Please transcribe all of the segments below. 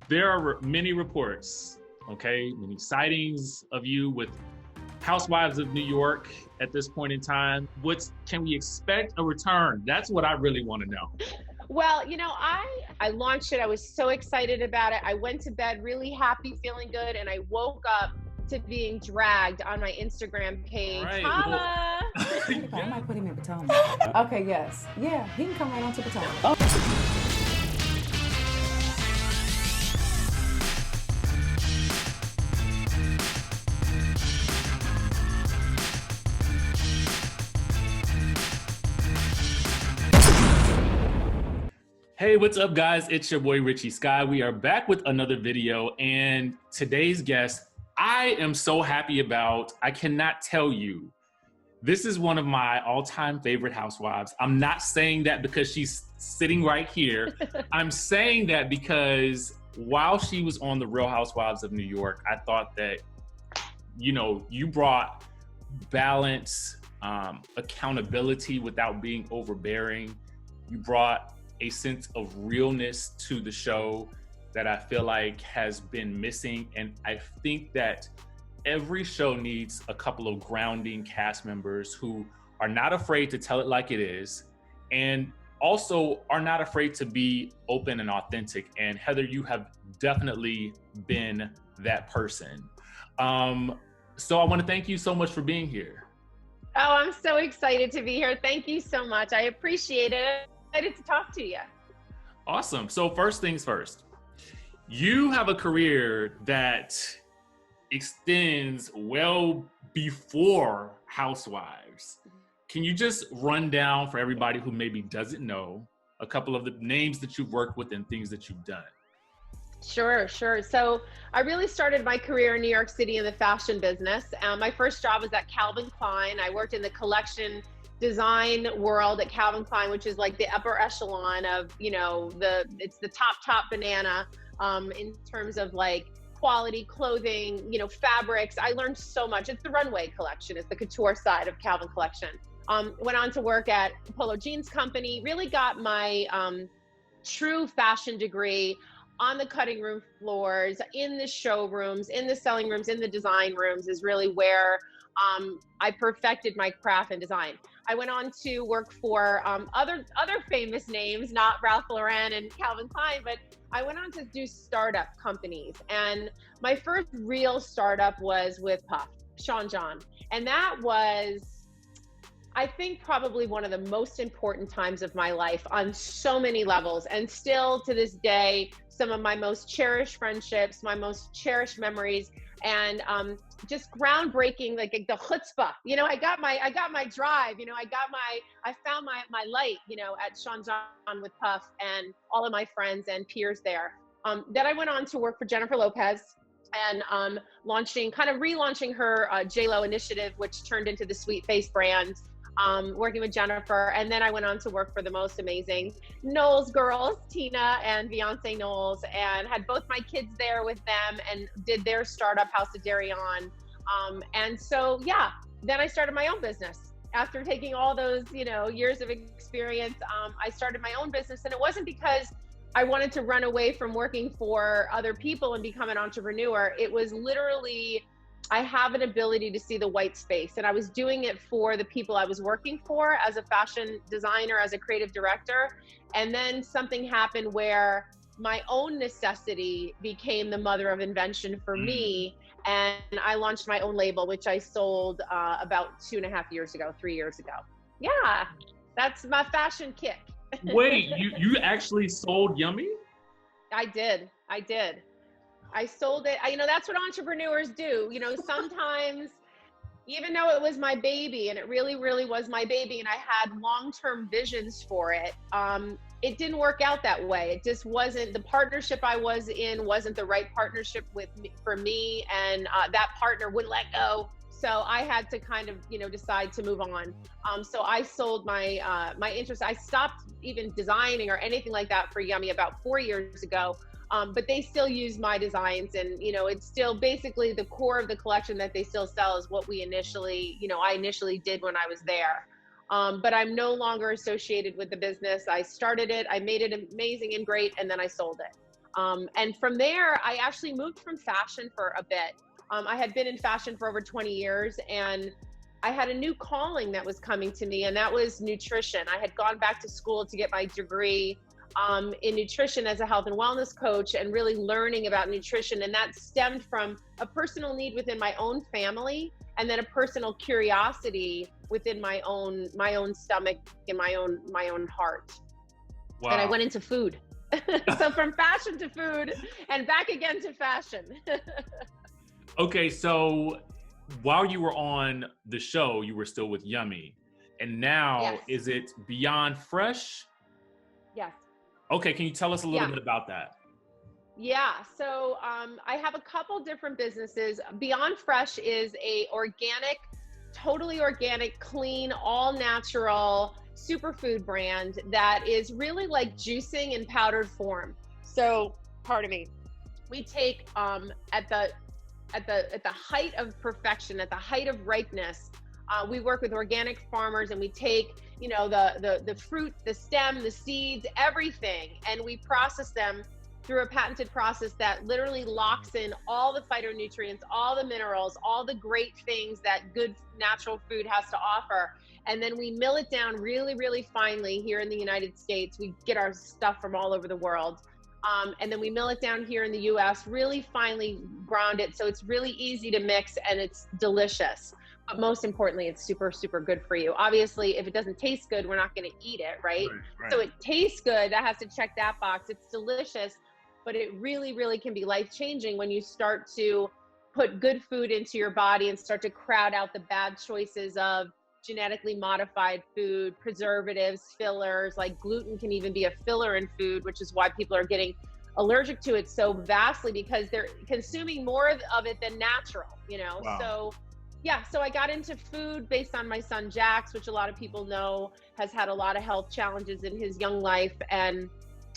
there are many reports, okay, many sightings of you with Housewives of New York at this point in time. Can we expect a return? That's what I really want to know. Well, you know, I launched it. I was so excited about it. I went to bed really happy, feeling good, and I woke up to being dragged on my Instagram page. Right, Holla! I might put him in Potomac. Okay, yes. Yeah, he can come right on to Potomac. Hey, what's up, guys? It's your boy RHONY. We are back with another video, and today's guest, I am so happy about. I cannot tell you. This is one of my all-time favorite housewives. I'm not saying that because she's sitting right here. I'm saying that because while she was on the Real Housewives of New York, I thought that, you know, you brought balance, accountability without being overbearing. You brought a sense of realness to the show that I feel like has been missing. And I think that every show needs a couple of grounding cast members who are not afraid to tell it like it is, and also are not afraid to be open and authentic. And Heather, you have definitely been that person. So I want to thank you so much for being here. Oh, I'm so excited to be here. Thank you so much. I appreciate it. Excited to talk to you. Awesome. So first things first, you have a career that extends well before Housewives. Can you just run down for everybody who maybe doesn't know a couple of the names that you've worked with and things that you've done? Sure. So I really started my career in New York City in the fashion business. My first job was at Calvin Klein. I worked in the collection design world at Calvin Klein, which is like the upper echelon of, you know, it's the top banana in terms of like quality clothing, you know, fabrics. I learned so much. It's the runway collection. It's the couture side of Calvin collection. Went on to work at Polo Jeans Company, really got my true fashion degree on the cutting room floors, in the showrooms, in the selling rooms, in the design rooms is really where I perfected my craft and design. I went on to work for other famous names, not Ralph Lauren and Calvin Klein, but I went on to do startup companies. And my first real startup was with Puff, Sean John. And that was, I think, probably one of the most important times of my life on so many levels. And still to this day, some of my most cherished friendships, my most cherished memories, and just groundbreaking, like the chutzpah. You know, I got my drive. You know, I found my light. You know, at Sean John with Puff and all of my friends and peers there. Then I went on to work for Jennifer Lopez and relaunching her J-Lo initiative, which turned into the Sweet Face brand. Working with Jennifer, and then I went on to work for the most amazing Knowles girls, Tina and Beyonce Knowles, and had both my kids there with them and did their startup, House of Darion. And so, yeah, then I started my own business. After taking all those, you know, years of experience, I started my own business, and it wasn't because I wanted to run away from working for other people and become an entrepreneur. It was literally, I have an ability to see the white space, and I was doing it for the people I was working for as a fashion designer, as a creative director. And then something happened where my own necessity became the mother of invention for me. And I launched my own label, which I sold about 3 years ago. Yeah, that's my fashion kick. Wait, you actually sold Yummy? I did. I sold it. You know, that's what entrepreneurs do. You know, sometimes, even though it was my baby, and it really, really was my baby, and I had long-term visions for it, it didn't work out that way. It just wasn't, the partnership I was in wasn't the right partnership for me, and that partner wouldn't let go. So I had to kind of, you know, decide to move on. So I sold my interest. I stopped even designing or anything like that for Yummy about 4 years ago. But they still use my designs, and, you know, it's still basically the core of the collection that they still sell is what I initially did when I was there. But I'm no longer associated with the business. I started it, I made it amazing and great, and then I sold it. And from there, I actually moved from fashion for a bit. I had been in fashion for over 20 years, and I had a new calling that was coming to me, and that was nutrition. I had gone back to school to get my degree in nutrition as a health and wellness coach, and really learning about nutrition. And that stemmed from a personal need within my own family, and then a personal curiosity within my own stomach and my own heart. Wow. And I went into food. So from fashion to food and back again to fashion. Okay, so while you were on the show, you were still with Yummy. And now, Yes. Is it Beyond Fresh? Yes. Okay, can you tell us a little bit about that? Yeah, so I have a couple different businesses. Beyond Fresh is a organic, totally organic, clean, all natural superfood brand that is really like juicing in powdered form. So, pardon me. We take at the height of perfection, at the height of ripeness, we work with organic farmers, and we take, you know, the fruit, the stem, the seeds, everything, and we process them through a patented process that literally locks in all the phytonutrients, all the minerals, all the great things that good natural food has to offer. And then we mill it down really, really finely here in the United States. We get our stuff from all over the world. And then we mill it down here in the US, really finely ground it. So it's really easy to mix and it's delicious. But most importantly, it's super, super good for you. Obviously, if it doesn't taste good, we're not going to eat it, right? So it tastes good. That has to check that box. It's delicious, but it really, really can be life-changing when you start to put good food into your body and start to crowd out the bad choices of genetically modified food, preservatives, fillers. Like gluten can even be a filler in food, which is why people are getting allergic to it so vastly, because they're consuming more of it than natural, you know? Wow. So yeah, so I got into food based on my son Jax, which a lot of people know has had a lot of health challenges in his young life. And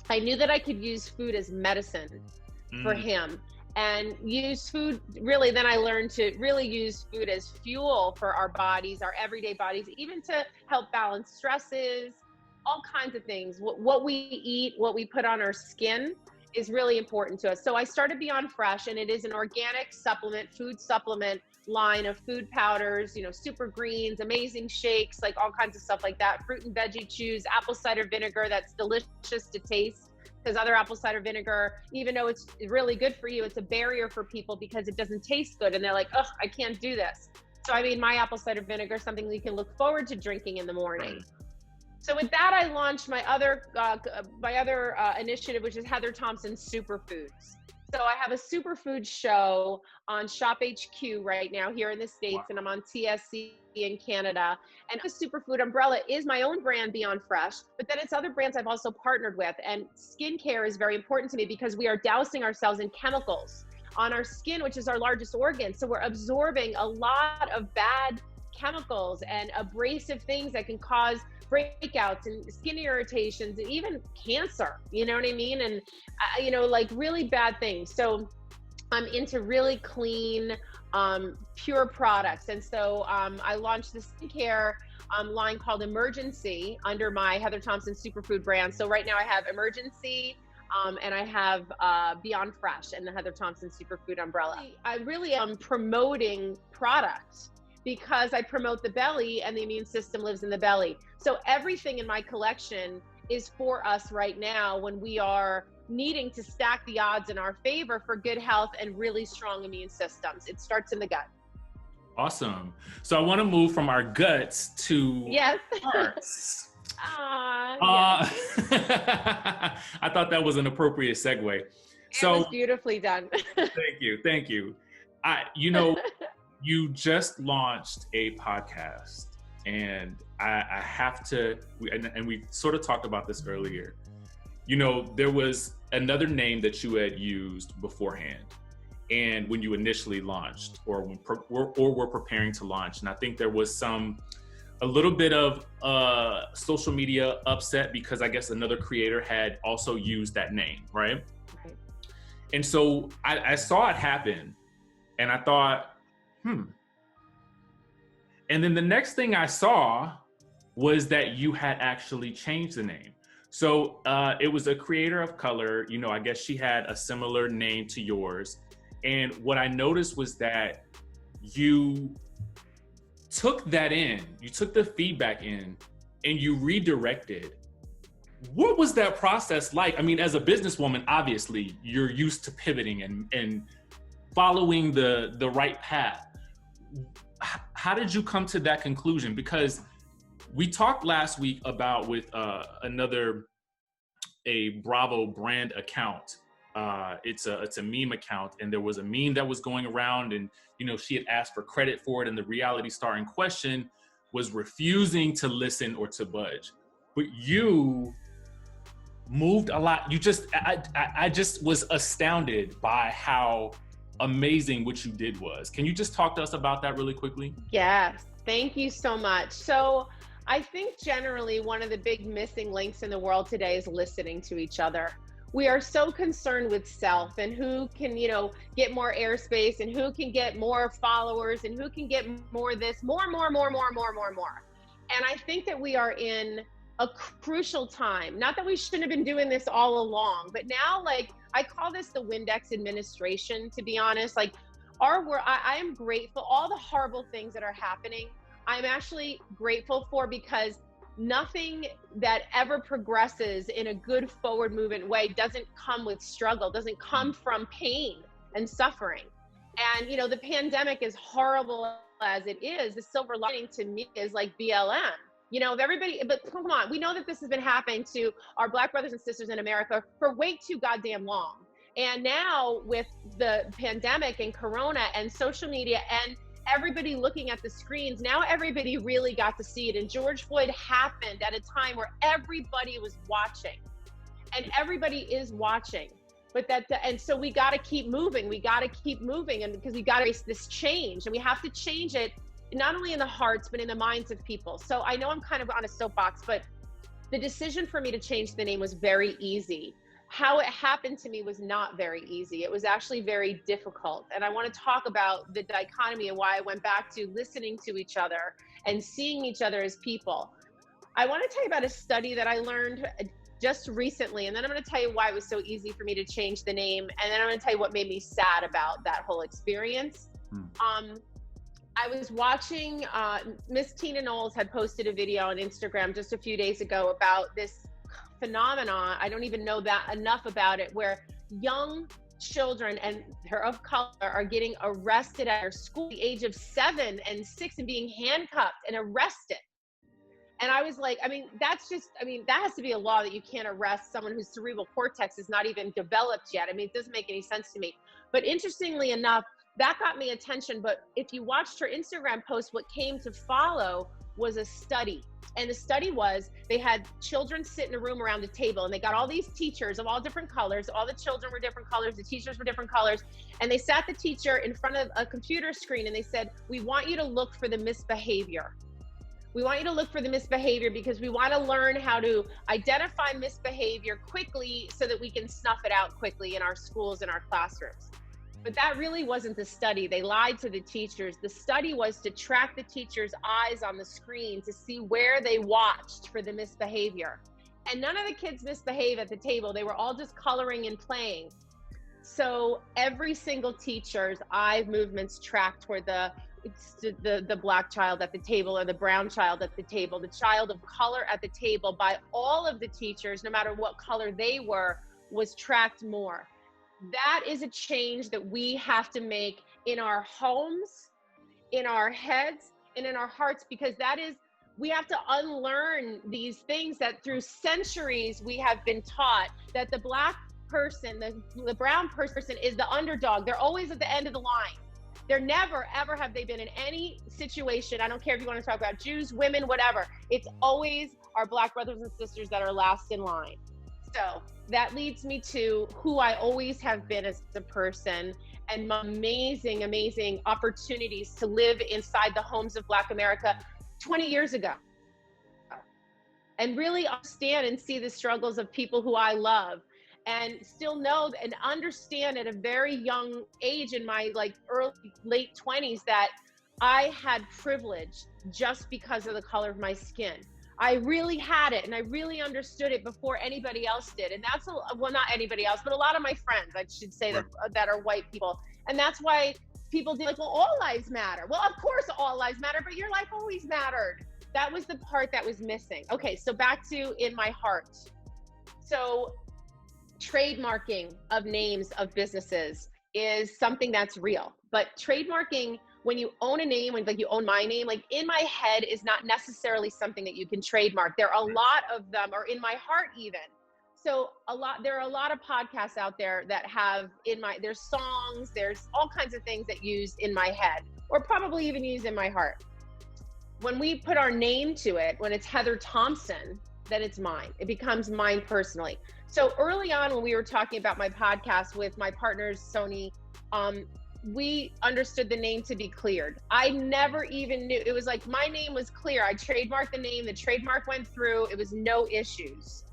I knew that I could use food as medicine for him, and use food, really, then I learned to really use food as fuel for our bodies, our everyday bodies, even to help balance stresses, all kinds of things. What we eat, what we put on our skin is really important to us. So I started Beyond Fresh, and it is an organic supplement, food supplement line of food powders, you know, super greens, amazing shakes, like all kinds of stuff like that. Fruit and veggie chews, apple cider vinegar that's delicious to taste, because other apple cider vinegar, even though it's really good for you, it's a barrier for people because it doesn't taste good. And they're like, ugh, I can't do this. So I made my apple cider vinegar something you can look forward to drinking in the morning. So with that, I launched my other initiative, which is Heather Thompson's Superfoods. So I have a superfood show on Shop HQ right now here in the States, and I'm on TSC in Canada. And the superfood umbrella is my own brand, Beyond Fresh, but then it's other brands I've also partnered with. And skincare is very important to me because we are dousing ourselves in chemicals on our skin, which is our largest organ. So we're absorbing a lot of bad chemicals and abrasive things that can cause breakouts and skin irritations and even cancer, you know what I mean? And, you know, like really bad things. So I'm into really clean, pure products. And so I launched the skincare line called Emergency under my Heather Thompson Superfood brand. So right now I have Emergency, and I have Beyond Fresh and the Heather Thompson Superfood umbrella. I really am promoting products because I promote the belly, and the immune system lives in the belly. So everything in my collection is for us right now when we are needing to stack the odds in our favor for good health and really strong immune systems. It starts in the gut. Awesome. So I want to move from our guts to yes. hearts. Yes. I thought that was an appropriate segue. It was beautifully done. Thank you. You know, you just launched a podcast, and I have to, and we sort of talked about this earlier. You know, there was another name that you had used beforehand, and when you initially launched, or were preparing to launch, and I think there was a little bit of social media upset because I guess another creator had also used that name, right? Right. And so I saw it happen, and I thought, And then the next thing I saw was that you had actually changed the name. So it was a creator of color. You know, I guess she had a similar name to yours. And what I noticed was that you took that in, you took the feedback in, and you redirected. What was that process like? I mean, as a businesswoman, obviously, you're used to pivoting and following the right path. How did you come to that conclusion? Because we talked last week about with a Bravo brand account. It's a meme account, and there was a meme that was going around, and you know, she had asked for credit for it, and the reality star in question was refusing to listen or to budge. But you moved a lot. I just was astounded by how amazing what you did was. Can you just talk to us about that really quickly? Yes, thank you so much. So I think generally one of the big missing links in the world today is listening to each other. We are so concerned with self and who can, you know, get more airspace and who can get more followers and who can get more this, more. And I think that we are in a crucial time. Not that we shouldn't have been doing this all along, but now, like, I call this the Windex administration, to be honest. Like, I am grateful, all the horrible things that are happening, I'm actually grateful for, because nothing that ever progresses in a good forward movement way doesn't come with struggle, doesn't come from pain and suffering. And, you know, the pandemic, as horrible as it is, the silver lining to me is like BLM. You know, if everybody, but come on, we know that this has been happening to our Black brothers and sisters in America for way too goddamn long. And now with the pandemic and Corona and social media and everybody looking at the screens, now everybody really got to see it. And George Floyd happened at a time where everybody was watching, and everybody is watching. But and so we got to keep moving. We got to keep moving, and because we got to face this change, and we have to change it not only in the hearts, but in the minds of people. So I know I'm kind of on a soapbox, but the decision for me to change the name was very easy. How it happened to me was not very easy. It was actually very difficult. And I want to talk about the dichotomy and why I went back to listening to each other and seeing each other as people. I want to tell you about a study that I learned just recently, and then I'm going to tell you why it was so easy for me to change the name, and then I'm going to tell you what made me sad about that whole experience. I was watching, Miss Tina Knowles had posted a video on Instagram just a few days ago about this phenomenon. I don't even know that enough about it, where young children and they're of color are getting arrested at their school at the age of 7 and 6 and being handcuffed and arrested. And I was like, that has to be a law that you can't arrest someone whose cerebral cortex is not even developed yet. It doesn't make any sense to me. But interestingly enough, that got me attention. But if you watched her Instagram post, what came to follow was a study. And the study was, they had children sit in a room around a table, and they got all these teachers of all different colors. All the children were different colors, the teachers were different colors. And they sat the teacher in front of a computer screen, and they said, we want you to look for the misbehavior. We want you to look for the misbehavior because we want to learn how to identify misbehavior quickly so that we can snuff it out quickly in our schools and our classrooms. But that really wasn't the study. They lied to the teachers. The study was to track the teachers' eyes on the screen to see where they watched for the misbehavior. And none of the kids misbehaved at the table. They were all just coloring and playing. So every single teacher's eye movements tracked toward the black child at the table, or the brown child at the table, the child of color at the table, by all of the teachers, no matter what color they were, was tracked more. That is a change that we have to make in our homes, in our heads, and in our hearts, because we have to unlearn these things that through centuries we have been taught, that the black person, the brown person is the underdog. They're always at the end of the line. They're never, ever have they been in any situation. I don't care if you want to talk about Jews, women, whatever. It's always our black brothers and sisters that are last in line. So that leads me to who I always have been as a person, and my amazing, amazing opportunities to live inside the homes of Black America 20 years ago. And really understand and see the struggles of people who I love, and still know and understand at a very young age, in my late 20s, that I had privilege just because of the color of my skin. I really had it and I really understood it before anybody else did. And that's, well, not anybody else, but a lot of my friends, I should say, that are white people. And that's why people do like, well, all lives matter. Well, of course all lives matter, but your life always mattered. That was the part that was missing. Okay, so back to in my heart. So trademarking of names of businesses is something that's real, but trademarking, when you own a name, when like you own my name, like in my head is not necessarily something that you can trademark. There are a lot of them, or in my heart even. So there are a lot of podcasts out there that have there's songs, there's all kinds of things that use in my head, or probably even use in my heart. When we put our name to it, when it's Heather Thompson, then it's mine. It becomes mine personally. So early on when we were talking about my podcast with my partners, Sony, we understood the name to be cleared. I never even knew. It was like my name was clear. I trademarked the name. The trademark went through. It was no issues.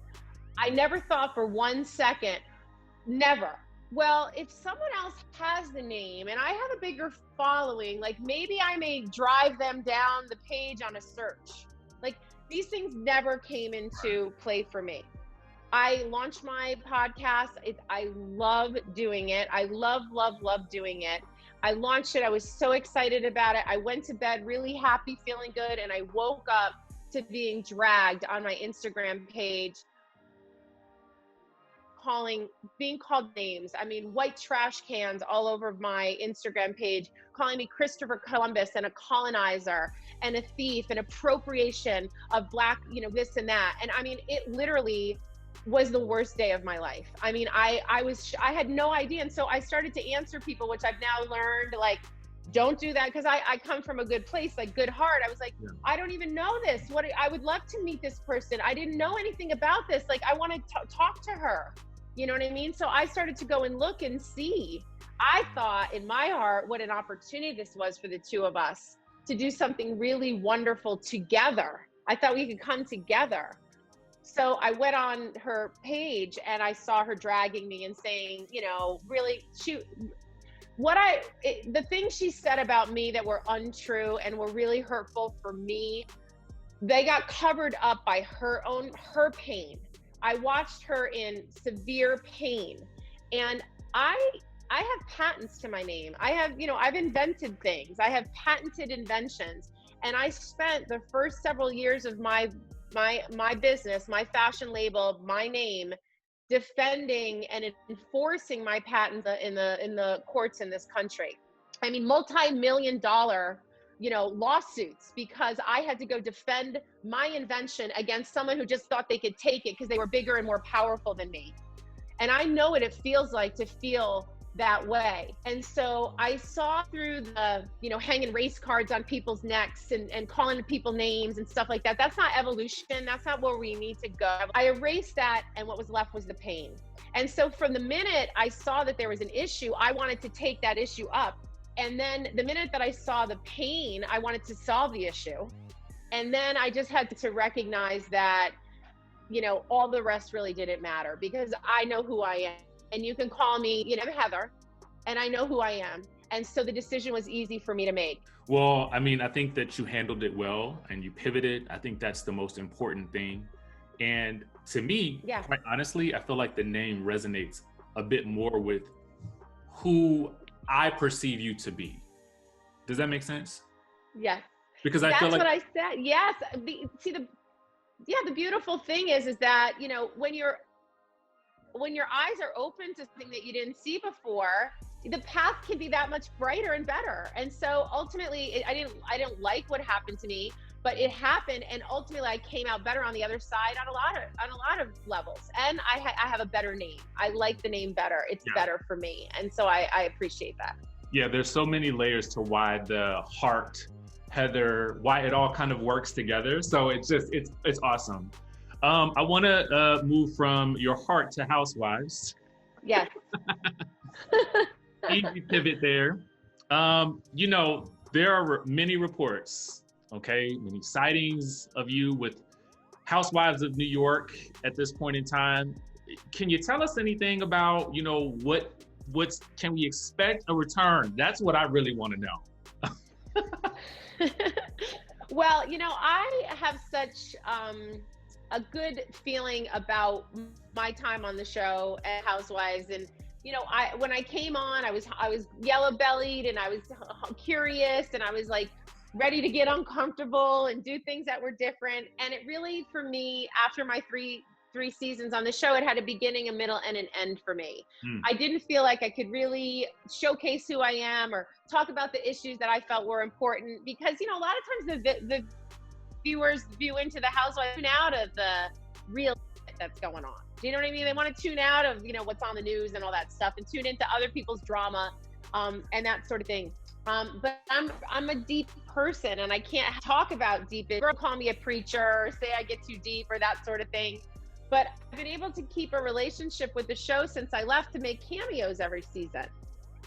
I never thought for 1 second, never. Well, if someone else has the name and I have a bigger following, like maybe I may drive them down the page on a search. Like these things never came into play for me. I launched my podcast. I love doing it. I love doing it. I launched it. I was so excited about it. I went to bed really happy, feeling good. And I woke up to being dragged on my Instagram page, being called names. I mean, white trash cans all over my Instagram page, calling me Christopher Columbus and a colonizer and a thief and appropriation of Black, this and that. And I mean, it literally was the worst day of my life. I mean, I had no idea. And so I started to answer people, which I've now learned, like, don't do that. Cause I come from a good place, like good heart. I was like, I don't even know this. I would love to meet this person. I didn't know anything about this. Like I want to talk to her. You know what I mean? So I started to go and look and see. I thought in my heart what an opportunity this was for the two of us to do something really wonderful together. I thought we could come together. So I went on her page and I saw her dragging me and saying, really, the things she said about me that were untrue and were really hurtful for me, they got covered up by her pain. I watched her in severe pain, and I have patents to my name. I have, I've invented things. I have patented inventions, and I spent the first several years of my business, my fashion label, my name, defending and enforcing my patents in the courts in this country. I mean, multi-million-dollar lawsuits, because I had to go defend my invention against someone who just thought they could take it because they were bigger and more powerful than me. And I know what it feels like to feel that way. And so I saw through the, hanging race cards on people's necks and calling people names and stuff like that. That's not evolution. That's not where we need to go. I erased that, and what was left was the pain. And so from the minute I saw that there was an issue, I wanted to take that issue up. And then the minute that I saw the pain, I wanted to solve the issue. And then I just had to recognize that, all the rest really didn't matter, because I know who I am. And you can call me, I'm Heather, and I know who I am. And so the decision was easy for me to make. Well, I mean, I think that you handled it well and you pivoted. I think that's the most important thing. And to me, quite honestly, I feel like the name resonates a bit more with who I perceive you to be. Does that make sense? Yes. Because I feel like that's what I said. Yes. The beautiful thing is that, when your eyes are open to something that you didn't see before, the path can be that much brighter and better. And so ultimately, I didn't like what happened to me, but it happened, and ultimately I came out better on the other side on a lot of levels. And I have a better name. I like the name better. It's better for me, and so I appreciate that. Yeah, there's so many layers to why the heart, Heather, why it all kind of works together. So it's awesome. I want to move from your heart to Housewives. Yes. Easy pivot there. There are many reports, many sightings of you with Housewives of New York at this point in time. Can you tell us anything about, what's can we expect a return? That's what I really want to know. Well, I have such a good feeling about my time on the show and Housewives, and when I came on, I was yellow bellied, and I was curious, and I was like ready to get uncomfortable and do things that were different. And it really, for me, after my three seasons on the show, it had a beginning, a middle, and an end for me. I didn't feel like I could really showcase who I am or talk about the issues that I felt were important, because a lot of times the viewers view into the Housewives, tune out of the real that's going on. Do you know what I mean? They want to tune out of what's on the news and all that stuff, and tune into other people's drama, and that sort of thing. But I'm a deep person, and I can't talk about deep. Girl, call me a preacher, or say I get too deep, or that sort of thing. But I've been able to keep a relationship with the show since I left, to make cameos every season.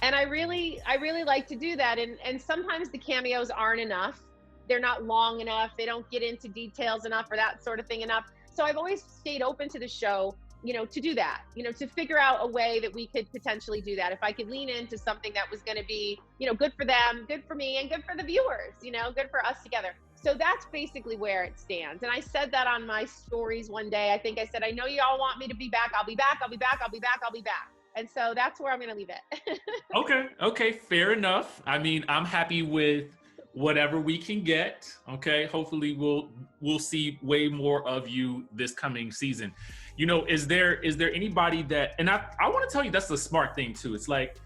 And I really like to do that. And sometimes the cameos aren't enough. They're not long enough. They don't get into details enough, or that sort of thing enough. So I've always stayed open to the show, to do that, to figure out a way that we could potentially do that. If I could lean into something that was going to be, good for them, good for me, and good for the viewers, good for us together. So that's basically where it stands. And I said that on my stories one day. I think I said, I know you all want me to be back. I'll be back. I'll be back. I'll be back. I'll be back. And so that's where I'm going to leave it. Okay. Fair enough. I mean, I'm happy with whatever we can get. Okay. Hopefully we'll see way more of you this coming season. Is there anybody that, and I want to tell you, that's the smart thing too. It's like,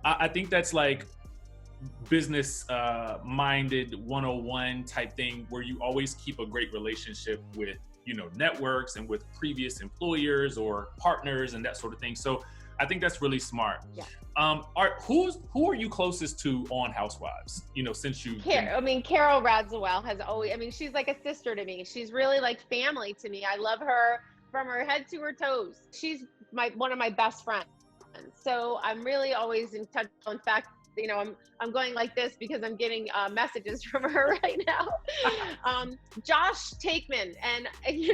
I think that's like business minded 101 type thing, where you always keep a great relationship with, networks and with previous employers or partners and that sort of thing. So I think that's really smart. Yeah. Who are you closest to on Housewives? Since you. Carol Radzawell has always. She's like a sister to me. She's really like family to me. I love her from her head to her toes. She's one of my best friends. So I'm really always in touch. In fact, I'm going like this because I'm getting messages from her right now. Josh Takeman, and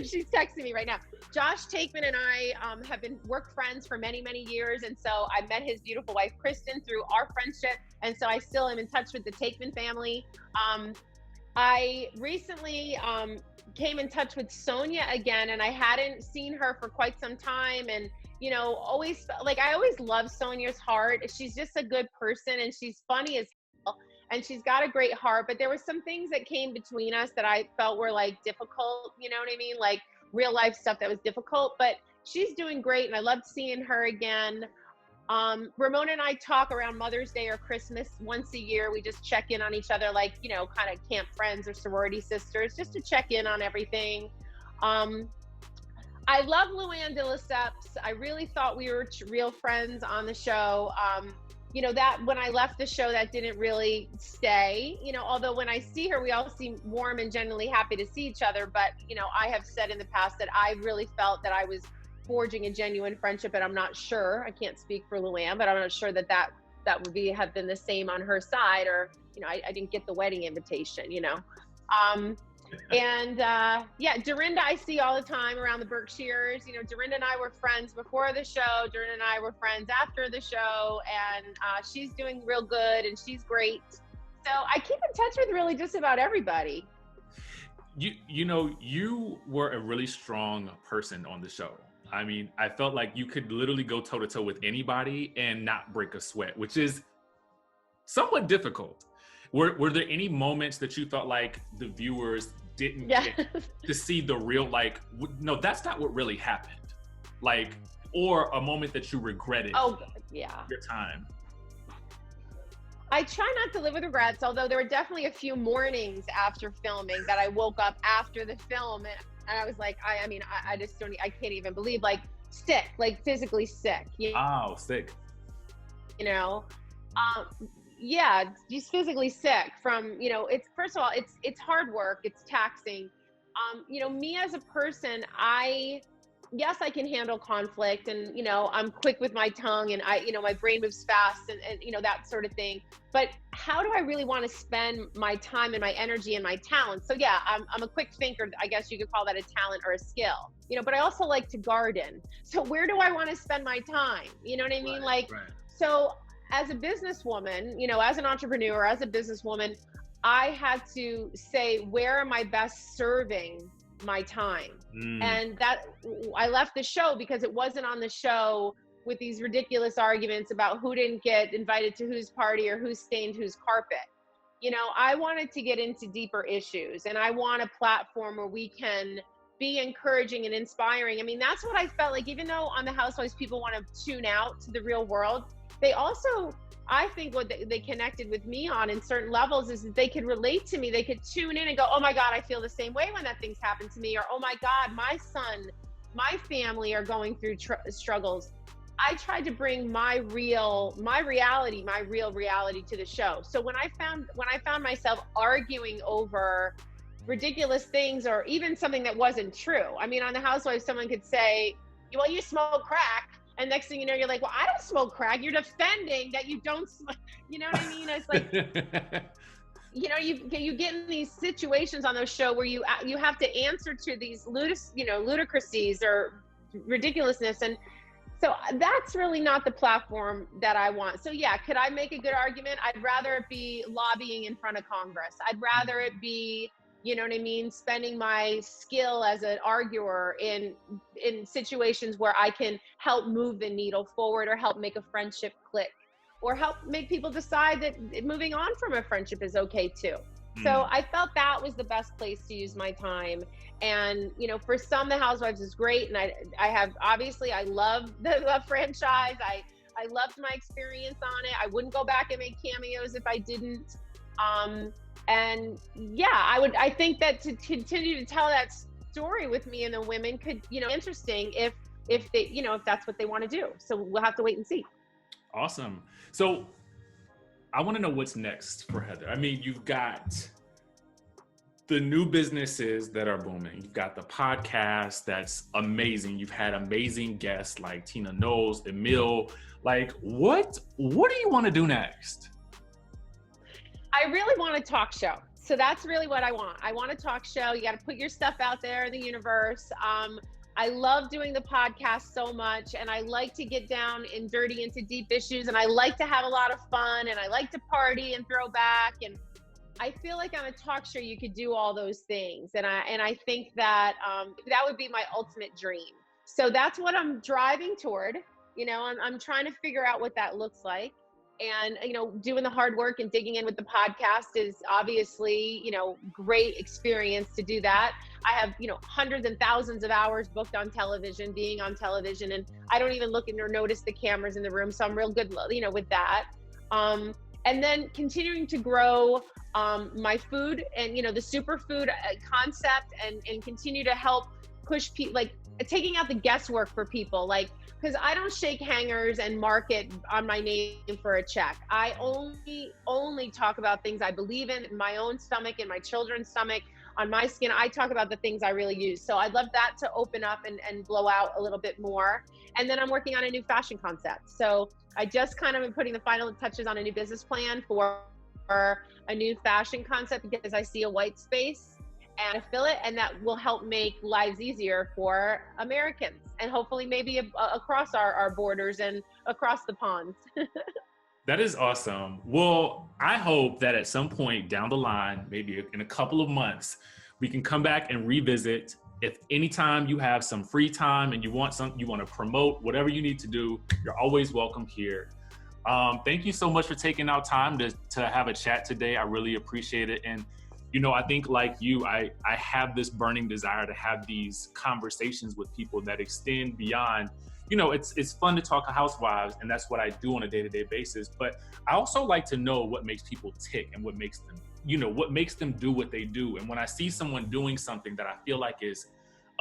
she's texting me right now. Josh Takeman and I have been work friends for many, many years. And so I met his beautiful wife, Kristen, through our friendship. And so I still am in touch with the Takeman family. I recently came in touch with Sonia again, and I hadn't seen her for quite some time. And I always love Sonia's heart. She's just a good person, and she's funny as hell, and she's got a great heart. But there were some things that came between us that I felt were like difficult, you know what I mean? Like real life stuff that was difficult, but she's doing great, and I loved seeing her again. Ramona and I talk around Mother's Day or Christmas once a year. We just check in on each other, like, kind of camp friends or sorority sisters, just to check in on everything. I love Luann de Lesseps. I really thought we were real friends on the show. That when I left the show, that didn't really stay, although when I see her, we all seem warm and genuinely happy to see each other. But, I have said in the past that I really felt that I was forging a genuine friendship, and I'm not sure, I can't speak for Luann, but I'm not sure that would have been the same on her side, or, I didn't get the wedding invitation, And Dorinda I see all the time around the Berkshires. Dorinda and I were friends before the show. Dorinda and I were friends after the show, and she's doing real good, and she's great. So I keep in touch with really just about everybody. You were a really strong person on the show. I mean, I felt like you could literally go toe to toe with anybody and not break a sweat, which is somewhat difficult. Were there any moments that you felt like the viewers didn't get to see the real, like, no, that's not what really happened? Like, or a moment that you regretted your time? I try not to live with regrets, although there were definitely a few mornings after filming that I woke up after the film and I was like, I just don't, I can't even believe, like, sick, like physically sick. Oh, sick. Just physically sick from, it's, first of all, it's hard work, it's taxing. Me as a person, yes, I can handle conflict, and, I'm quick with my tongue, and my brain moves fast, and that sort of thing. But how do I really want to spend my time and my energy and my talent? So yeah, I'm a quick thinker. I guess you could call that a talent or a skill, but I also like to garden. So where do I want to spend my time? You know what I mean? Right. So as a businesswoman, as an entrepreneur, as a businesswoman, I had to say, where am I best serving my time? And that I left the show because it wasn't on the show with these ridiculous arguments about who didn't get invited to whose party or who stained whose carpet. You know, I wanted to get into deeper issues, and I want a platform where we can be encouraging and inspiring. I mean, that's what I felt like. Even though on the Housewives, people want to tune out to the real world, they also, I think what they connected with me on in certain levels is that they could relate to me. They could tune in and go, oh my God, I feel the same way when that thing's happened to me. Or, oh my God, my son, my family are going through struggles. I tried to bring my real reality to the show. So when I found myself arguing over ridiculous things or even something that wasn't true. I mean, on the Housewives, someone could say, well, you smoke crack. And next thing you know, you're like, well, I don't smoke crack. You're defending that you don't smoke. You know what I mean? It's like, you know, you get in these situations on those shows where you have to answer to these ludicrosies or ridiculousness. And so that's really not the platform that I want. So yeah, could I make a good argument? I'd rather it be lobbying in front of Congress. I'd rather it be, you know what I mean, spending my skill as an arguer in situations where I can help move the needle forward or help make a friendship click or help make people decide that moving on from a friendship is okay too. So I felt that was the best place to use my time. And, you know, for some, the Housewives is great. And I love the franchise. I loved my experience on it. I wouldn't go back and make cameos if I didn't. And yeah, I think that to continue to tell that story with me and the women could, you know, interesting if they, you know, if that's what they want to do. So we'll have to wait and see. Awesome. So I want to know what's next for Heather. I mean, you've got the new businesses that are booming. You've got the podcast that's amazing. You've had amazing guests like Tina Knowles, Emil. Like, what do you want to do next? I really want a talk show. So that's really what I want. I want a talk show. You got to put your stuff out there in the universe. I love doing the podcast so much, and I like to get down and dirty into deep issues, and I like to have a lot of fun, and I like to party and throw back. And I feel like on a talk show, you could do all those things. And I think that that would be my ultimate dream. So that's what I'm driving toward. You know, I'm trying to figure out what that looks like. And, you know, doing the hard work and digging in with the podcast is obviously, you know, great experience to do that. I have, you know, hundreds and thousands of hours booked on television, being on television, and I don't even look or notice the cameras in the room. So I'm real good, you know, with that. And then continuing to grow my food and, you know, the superfood concept and continue to help push people, like taking out the guesswork for people, like, because I don't shake hangers and market on my name for a check. I only talk about things I believe in my own stomach, in my children's stomach, on my skin. I talk about the things I really use. So I'd love that to open up and blow out a little bit more. And then I'm working on a new fashion concept. So I just kind of am putting the final touches on a new business plan for a new fashion concept because I see a white space and to fill it, and that will help make lives easier for Americans and hopefully maybe across our borders and across the ponds. That is awesome. Well, I hope that at some point down the line, maybe in a couple of months, we can come back and revisit. If anytime you have some free time and you want to promote whatever you need to do, you're always welcome here. Thank you so much for taking out time to have a chat today. I really appreciate it. And you know, I think like you, I have this burning desire to have these conversations with people that extend beyond, you know, it's fun to talk to housewives, and that's what I do on a day-to-day basis. But I also like to know what makes people tick and what makes them, you know, what makes them do what they do. And when I see someone doing something that I feel like is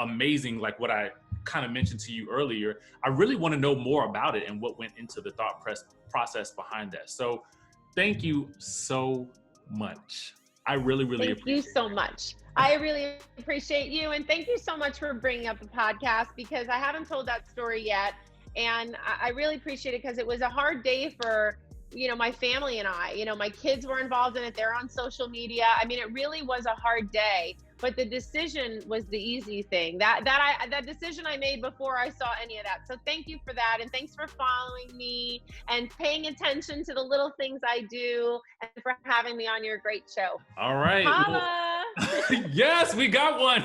amazing, like what I kind of mentioned to you earlier, I really want to know more about it and what went into the thought process behind that. So thank you so much. I really appreciate it. Thank you so much. I really appreciate you. And thank you so much for bringing up the podcast because I haven't told that story yet. And I really appreciate it because it was a hard day for, you know, my family and I. You know, my kids were involved in it. They're on social media. I mean, it really was a hard day. but the decision was the easy thing. That decision I made before I saw any of that. So thank you for that, and thanks for following me and paying attention to the little things I do, and for having me on your great show. All right. Holla. Well, yes, we got one.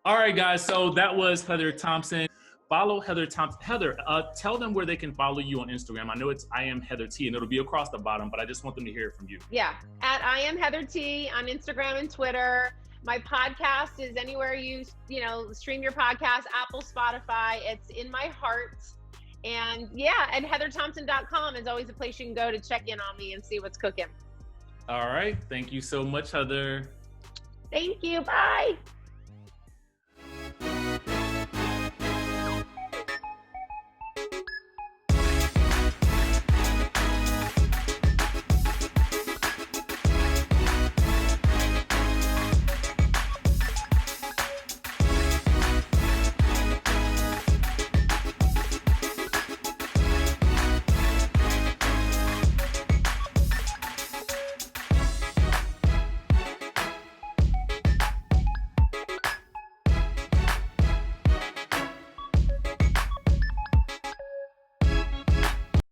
All right, guys. So that was Heather Thompson. Follow Heather Thompson. Heather, tell them where they can follow you on Instagram. I know it's I am Heather T, and it'll be across the bottom, but I just want them to hear it from you. Yeah, at I am Heather T on Instagram and Twitter. My podcast is anywhere you stream your podcast, Apple, Spotify. It's In My Heart. And yeah, and heatherthompson.com is always a place you can go to check in on me and see what's cooking. All right. Thank you so much, Heather. Thank you. Bye.